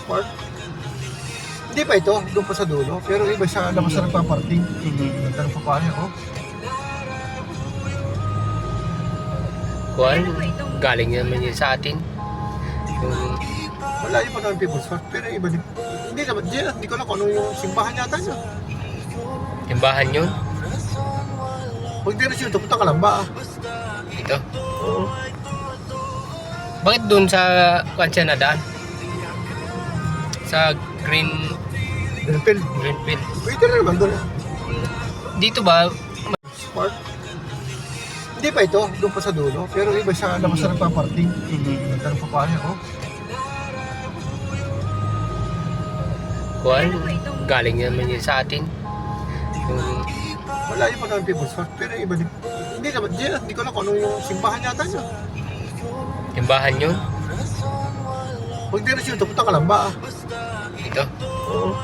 Park. Hindi pa ito, doon pa sa dulo. Pero iba siya, labas na nagpaparking. Ganda ng papaya, oh. Kuhan, galing naman yun sa atin. Yung Wala yung panahon People's Park, pero iba din. Hindi naman, hindi ko lang kung ano yung simbahan yata yun. timbahan yun. Pag direksyon ito, punta ka lang ba? Ito. Oo. Bakit dun sa kansya na daan? Sa Greenfield. Greenfield. Pwede na naman doon. Dito ba? Park. Hindi pa ito, doon pa sa dulo. Pero iba siya, labas na nagpaparking. Ganda ng papaya, oh. Kuhan, galing naman yun sa atin. Yung Wala yung panahon People's Park, pero iba din. Hindi naman, hindi ko lang kung ano yung simbahan yata yun. timbahan yun. Pag direksyon ito, punta ka lang ba? Ito. Oo.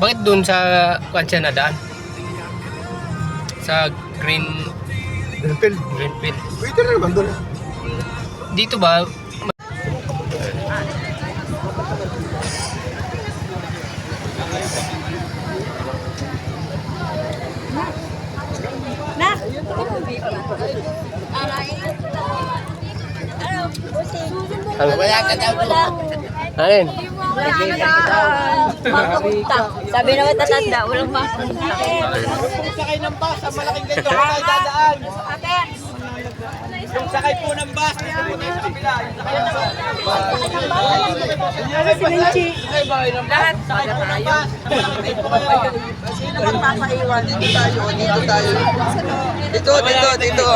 Bakit dun sa kansya na daan? Sa Greenfield. Greenfield. Pwede na naman doon. Dito ba? Ano? Wala ka daw. Alin? Mapunta. Sabi naman tatanda, walang mapunta. Kung sakay ng bus, ang malaking ganito na dadaan. Yung sakay po ng bus, dito po tayo sa kabila. Yung sakay ng bus. Sakay ba kayo ng bus? Lahat Sakay po ng bus. Sakay po kayo. Sino magpapaiwan? Dito tayo, dito tayo. Dito.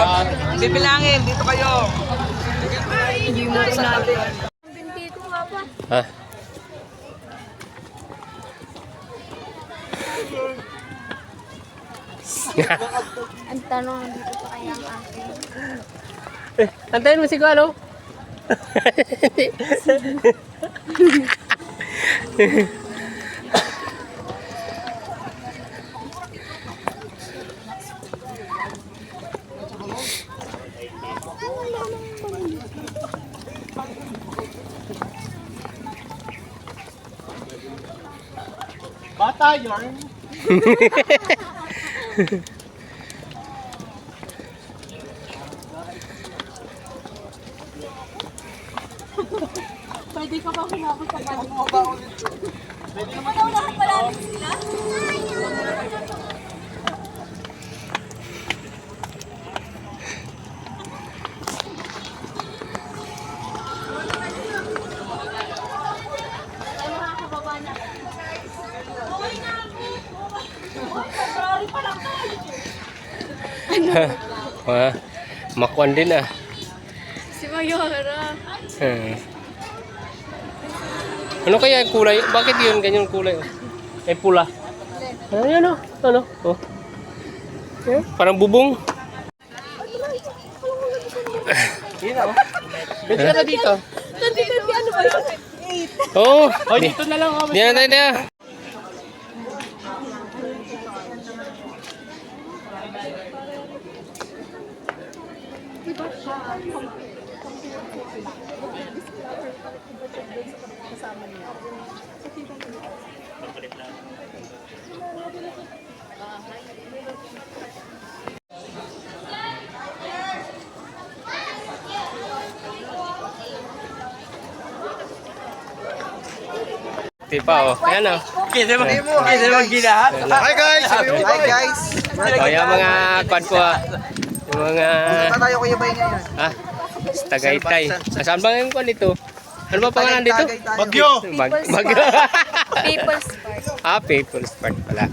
Bibilangin, dito kayo. Hindi mo sinabi. Ha? Ang tanong, dito pa kaya ang akin? Antayin mo si Kuano. Bata yun. Pwede ka ba humabot sa bago? Pwede naman unahan pala sila? Makuan din ah. Si Mayora. Ano kaya yung kulay? Bakit yun ganyan kulay? Eh pula. Ayan o. Ano? Oh. Yeah, parang bubong. Pwede ka na dito. Ano ba yun? Oo. O, dito na lang. Di na tayo. Di pa oh. Ayan oh. Kaya naman ginahan. Hi guys! Hi guys! O yung mga kwan ko ah. Yung mga... Saan tayo kuya bay ngayon? Ah, Tagaytay. Saan ba yung kwan dito? Ano ba pangalan dito? Bagyo! Bagyo. People's Park. Ah, People's Park pala.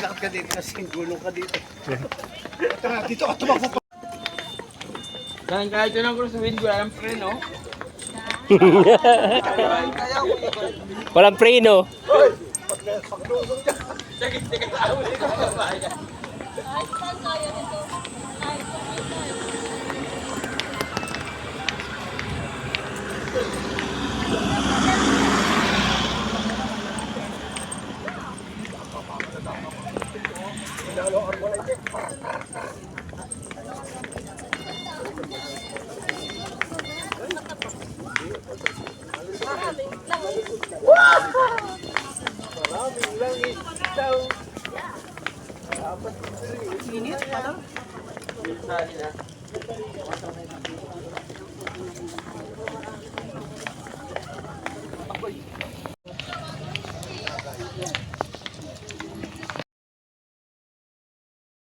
Lakad ka dito kasi gulong ka dito. Dito ka tumakbo pa. Dahil kahit yun ang gusto sa wind, walang preno. Walang preno. Init pa lang.